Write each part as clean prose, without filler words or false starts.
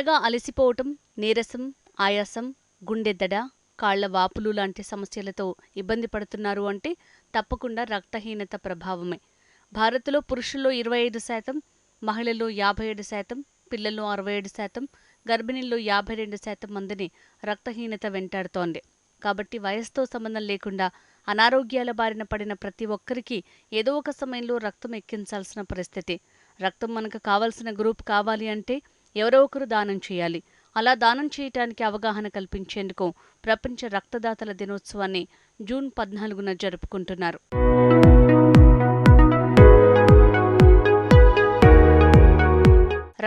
త్వరగా అలసిపోవటం, నీరసం, ఆయాసం, గుండెదడ, కాళ్ల వాపులు లాంటి సమస్యలతో ఇబ్బంది పడుతున్నారు అంటే తప్పకుండా రక్తహీనత ప్రభావమే. భారత్లో పురుషుల్లో 25%, మహిళల్లో 57%, పిల్లల్లో 67%, గర్భిణీల్లో 52% మందిని రక్తహీనత వెంటాడుతోంది. కాబట్టి వయసుతో సంబంధం లేకుండా అనారోగ్యాల బారిన పడిన ప్రతి ఒక్కరికి ఏదో ఒక సమయంలో రక్తం ఎక్కించాల్సిన పరిస్థితి. రక్తం మనకు కావాల్సిన గ్రూప్ కావాలి అంటే ఎవరో ఒకరు దానం చేయాలి. అలా దానం చేయటానికి అవగాహన కల్పించేందుకు ప్రపంచ రక్తదాతల దినోత్సవాన్ని జూన్ 14న జరుపుకుంటున్నారు.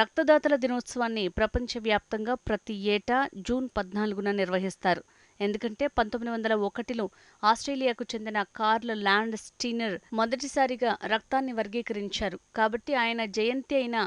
రక్తదాతల దినోత్సవాన్ని ప్రపంచవ్యాప్తంగా ప్రతి ఏటా జూన్ 14న నిర్వహిస్తారు. ఎందుకంటే 1901లో ఆస్ట్రేలియాకు చెందిన కార్ల్ ల్యాండ్ స్టీనర్ మొదటిసారిగా రక్తాన్ని వర్గీకరించారు. కాబట్టి ఆయన జయంతి అయిన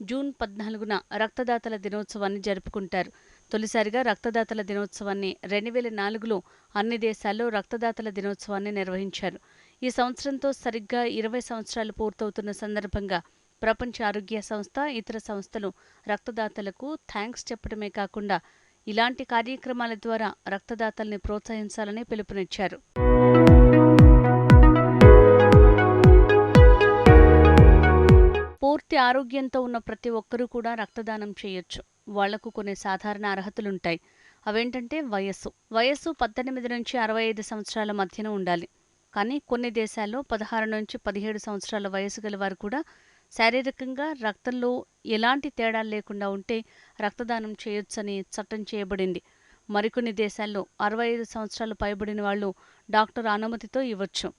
జూన్ 14న రక్తదాతల దినోత్సవాన్ని జరుపుకుంటారు. తొలిసారిగా రక్తదాతల దినోత్సవాన్ని 2004లో అన్ని దేశాల్లో రక్తదాతల దినోత్సవాన్ని నిర్వహించారు. ఈ సంవత్సరంతో సరిగ్గా 20 సంవత్సరాలు పూర్తవుతున్న సందర్భంగా ప్రపంచ ఆరోగ్య సంస్థ, ఇతర సంస్థలు రక్తదాతలకు థ్యాంక్స్ చెప్పడమే కాకుండా ఇలాంటి కార్యక్రమాల ద్వారా రక్తదాతల్ని ప్రోత్సహించాలని పిలుపునిచ్చారు. పూర్తి ఆరోగ్యంతో ఉన్న ప్రతి ఒక్కరూ కూడా రక్తదానం చేయొచ్చు. వాళ్లకు కొన్ని సాధారణ అర్హతలుంటాయి. అవేంటంటే వయస్సు 18 నుంచి 65 సంవత్సరాల మధ్యన ఉండాలి. కానీ కొన్ని దేశాల్లో 16 నుంచి 17 సంవత్సరాల వయసు గల వారు కూడా శారీరకంగా రక్తంలో ఎలాంటి తేడాలు లేకుండా ఉంటే రక్తదానం చేయొచ్చని చట్టం చేయబడింది. మరికొన్ని దేశాల్లో 65 సంవత్సరాలు పైబడిన వాళ్ళు డాక్టర్ అనుమతితో ఇవ్వచ్చు.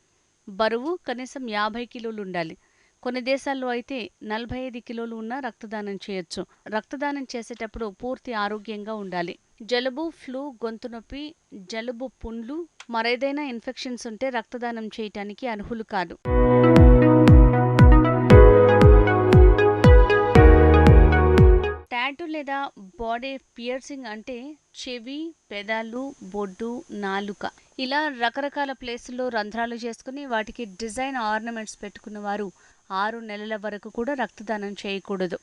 బరువు కనీసం 50 కిలోలు ఉండాలి. కొన్ని దేశాల్లో అయితే 45 కిలోలు ఉన్నా రక్తదానం చేయొచ్చు. రక్తదానం చేసేటప్పుడు పూర్తి ఆరోగ్యంగా ఉండాలి. జలుబు, ఫ్లూ, గొంతు నొప్పి, జలుబు పుండ్లు, మరేదైనా ఇన్ఫెక్షన్స్ ఉంటే రక్తదానం చేయటానికి అర్హులు కాదు. టాటూ లేదా బాడీ పియర్సింగ్ అంటే చెవి, పెదాలు, బొడ్డు, నాలుక ఇలా రకరకాల ప్లేసుల్లో రంధ్రాలు చేసుకుని వాటికి డిజైన్ ఆర్నమెంట్స్ పెట్టుకున్న వారు 6 నెలల వరకు కూడా రక్తదానం చేయకూడదు.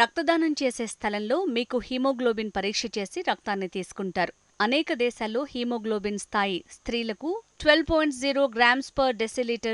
రక్తదానం చేసే స్థలంలో మీకు హీమోగ్లోబిన్ పరీక్ష చేసి రక్తాన్ని తీసుకుంటారు. అనేక దేశాల్లో హీమోగ్లోబిన్ స్థాయి స్త్రీలకు 12.0 grams per deciliter